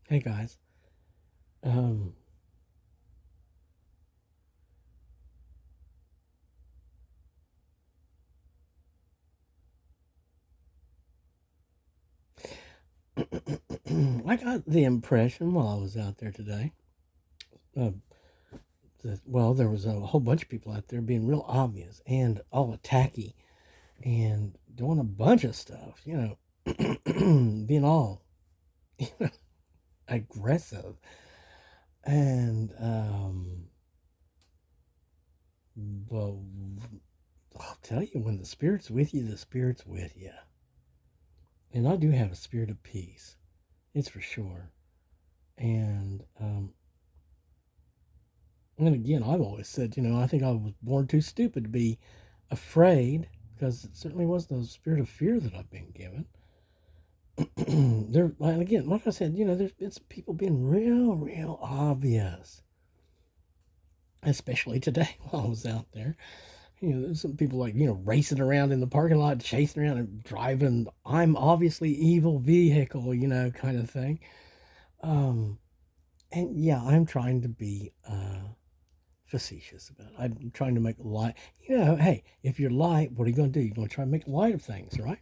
Hey guys. Um, I got the impression while I was out there today, uh, that there was a whole bunch of people out there being real obvious and all attacky and doing a bunch of stuff, being all aggressive. And, well, I'll tell you, when the Spirit's with you, the Spirit's with you. And I do have a spirit of peace, it's for sure. And, and again, I've always said, I think I was born too stupid to be afraid, because it certainly wasn't the spirit of fear that I've been given. There, and again, like I said, there's been some people being real obvious, especially today while I was out there. There's some people like, racing around in the parking lot, chasing around and driving, I'm obviously evil vehicle, kind of thing. Um, and yeah, I'm trying to be, facetious about it. I'm trying to make light. Hey, if you're light, what are you going to do? You're going to try to make light of things, right?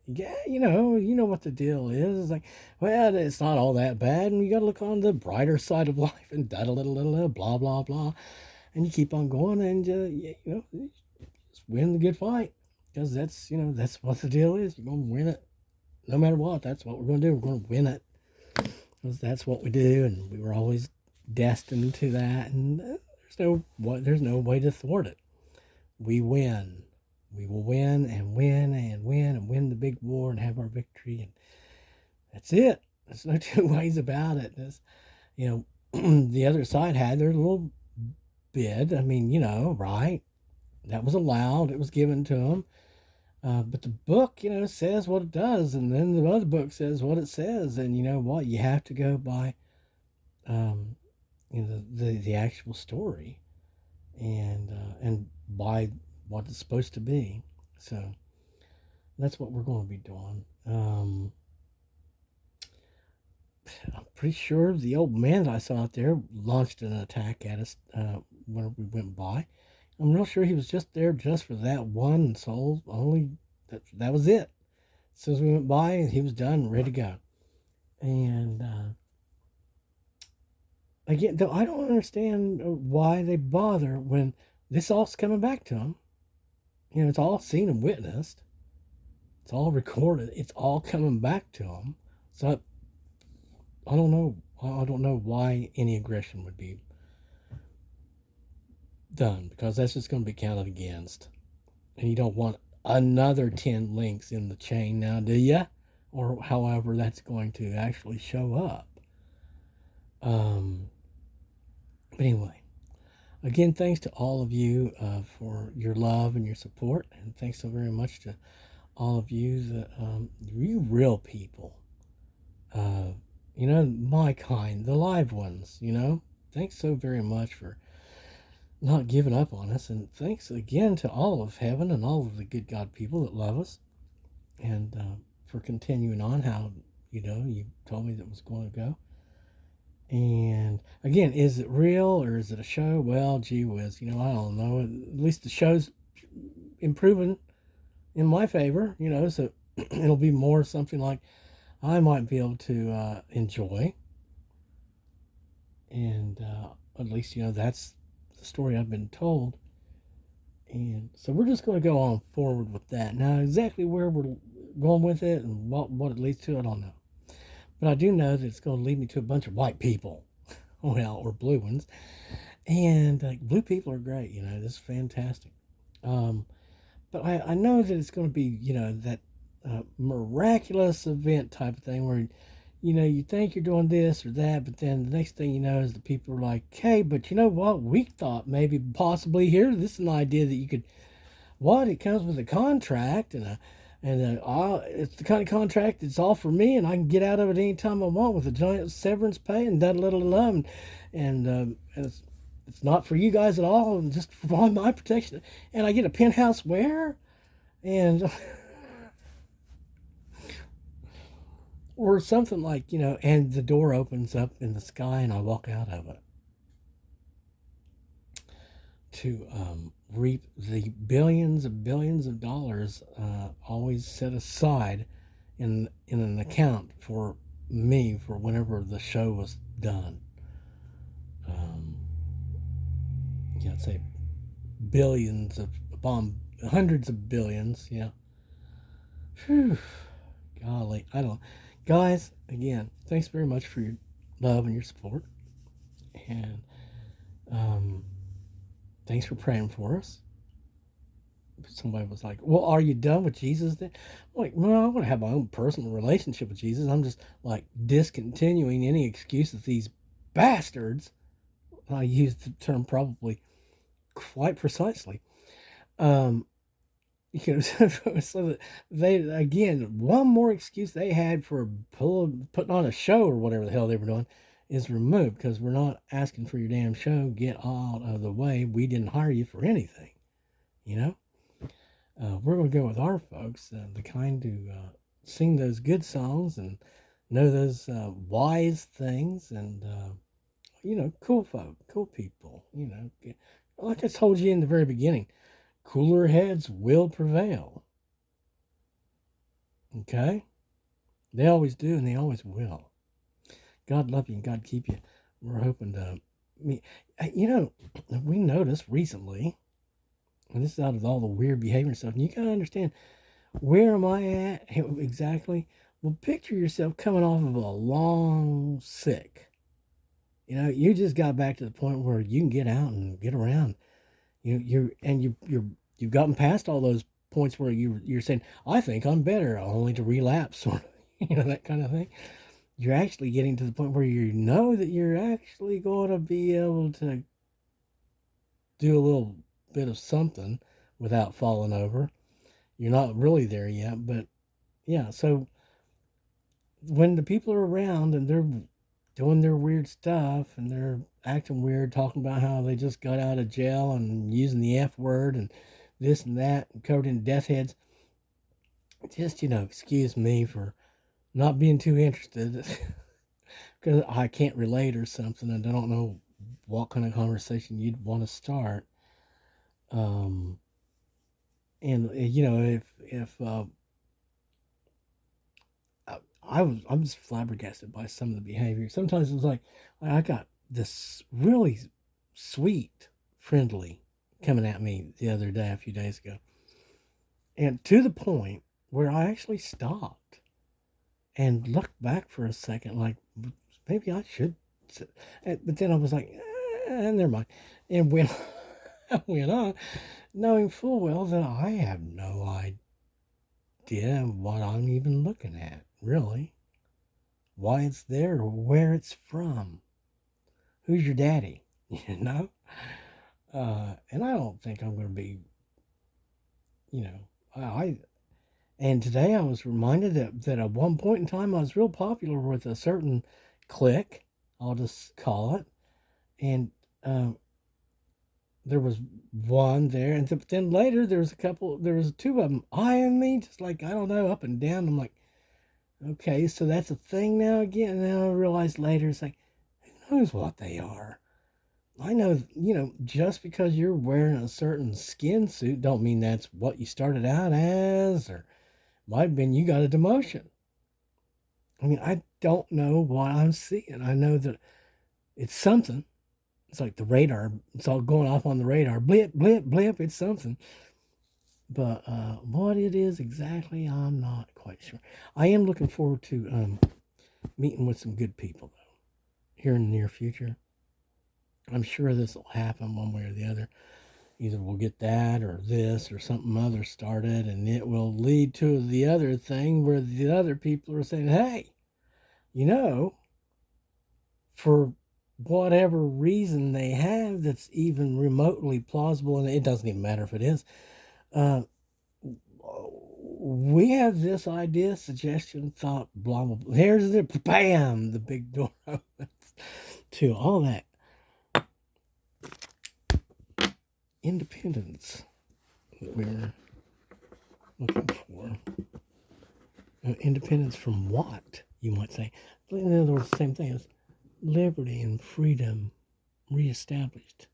Yeah, you know what the deal is. It's like, well, it's not all that bad, and you got to look on the brighter side of life, and da da little, blah blah blah, and you keep on going, and just win the good fight, because that's what the deal is. You're going to win it, no matter what. That's what we're going to do. We're going to win it, because that's what we do, and we were always destined to that, and there's no way to thwart it. We win. We will win and win and win and win the big war and have our victory, and that's it. There's no two ways about it. The other side had their little bid. I mean, right? That was allowed. It was given to them. But the book, says what it does, and then the other book says what it says, and you know what? You have to go by, um, the actual story, and by what it's supposed to be. So that's what we're going to be doing. I'm pretty sure the old man that I saw out there launched an attack at us, when we went by. I'm real sure he was just there just for that one soul only. That was it. As soon as we went by, he was done, ready to go. And again, though, I don't understand why they bother when this all's coming back to them. It's all seen and witnessed. It's all recorded. It's all coming back to them. So I don't know. I don't know why any aggression would be done, because that's just going to be counted against. And you don't want another 10 links in the chain now, do you? Or however that's going to actually show up. But anyway, again, thanks to all of you, for your love and your support. And thanks so very much to all of you, you real people. My kind, the live ones, Thanks so very much for not giving up on us. And thanks again to all of heaven and all of the good God people that love us. And for continuing on how, you told me that was going to go. And again, is it real or is it a show? Well, gee whiz, I don't know. At least the show's improving in my favor, so it'll be more something like I might be able to enjoy. And at least, that's the story I've been told. And so we're just going to go on forward with that. Now, exactly where we're going with it and what it leads to, I don't know. But I do know that it's going to lead me to a bunch of white people, well, or blue ones. And blue people are great, this is fantastic. But I know that it's going to be, that miraculous event type of thing where, you think you're doing this or that, but then the next thing you know is the people are like, hey, but you know what? We thought maybe possibly here, this is an idea that you could, what? It comes with a contract it's the kind of contract that's all for me, and I can get out of it anytime I want with a giant severance pay and that little love, and it's not for you guys at all, and just for my protection. And I get a penthouse where, and or something like, and the door opens up in the sky and I walk out of it to reap the billions of dollars always set aside in an account for me for whenever the show was done. Um, yeah, I'd say billions of upon hundreds of billions. Yeah. Whew. Golly, I don't. Guys, again, thanks very much for your love and your support, and um, thanks for praying for us. Somebody was like, "Well, are you done with Jesus?" Then, I'm like, well, I want to have my own personal relationship with Jesus. I'm just like discontinuing any excuses these bastards. I use the term probably quite precisely. Um, so that they again one more excuse they had for putting on a show or whatever the hell they were doing is removed because we're not asking for your damn show. Get out of the way. We didn't hire you for anything. You know. We're going to go with our folks, the kind who sing those good songs and know those wise things, and cool folk, cool people. Like I told you in the very beginning, cooler heads will prevail. Okay, they always do, and they always will. God love you and God keep you. We're hoping to meet. We noticed recently, and this is out of all the weird behavior and stuff. And you gotta understand, where am I at exactly? Well, picture yourself coming off of a long sick. You just got back to the point where you can get out and get around. You've gotten past all those points where you're saying, I think I'm better, only to relapse, sort of, that kind of thing. You're actually getting to the point where you know that you're actually going to be able to do a little bit of something without falling over. You're not really there yet, but yeah. So when the people are around and they're doing their weird stuff and they're acting weird, talking about how they just got out of jail and using the F word and this and that and covered in death heads, just, excuse me for not being too interested because I can't relate or something and I don't know what kind of conversation you'd want to start. Um, and if I'm just flabbergasted by some of the behavior. Sometimes it's like I got this really sweet, friendly coming at me the other day, a few days ago, and to the point where I actually stopped and looked back for a second, like maybe I should. But then I was like, never mind, and went went on, knowing full well that I have no idea what I'm even looking at, really. Why it's there, or where it's from. Who's your daddy? You know? And I don't think I'm going to be, you know, and today I was reminded that at one point in time I was real popular with a certain clique, I'll just call it. And there was one there, and then later there was two of them eyeing me, just like, I don't know, up and down. I'm like, okay, so that's a thing now again. And then I realized later, it's like, who knows what they are? I know, just because you're wearing a certain skin suit don't mean that's what you started out as, or might have been you got a demotion. I mean, I don't know what I'm seeing. I know that it's something. It's like the radar. It's all going off on the radar. Blip, blip, blip. It's something. But what it is exactly, I'm not quite sure. I am looking forward to meeting with some good people, though, here in the near future. I'm sure this will happen one way or the other. Either we'll get that or this or something other started, and it will lead to the other thing where the other people are saying, hey, for whatever reason they have that's even remotely plausible, and it doesn't even matter if it is, uh, we have this idea, suggestion, thought, blah, blah, blah. Here's the bam, the big door opens to all that independence that we're looking for. Independence from what? you might say. In other words, the same thing as liberty and freedom reestablished,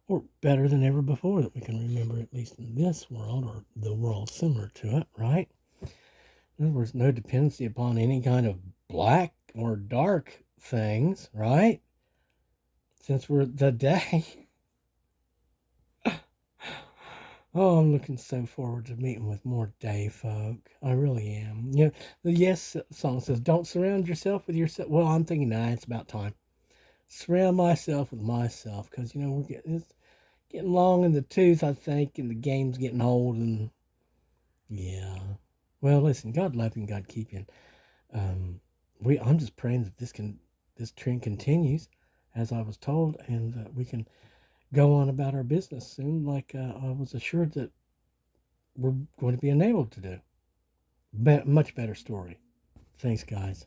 or better than ever before that we can remember, at least in this world or the world similar to it, right? In other words, no dependency upon any kind of black or dark things, right? Since we're the day. Oh, I'm looking so forward to meeting with more day folk. I really am. You know, the Yes song says, "Don't surround yourself with yourself." Well, I'm thinking, nah, it's about time. Surround myself with myself, because it's getting long in the tooth, I think, and the game's getting old, and yeah. Well, listen, God love you and God keep you. I'm just praying that this trend continues, as I was told, and we can go on about our business soon, like I was assured that we're going to be enabled to do. Much better story. Thanks, guys.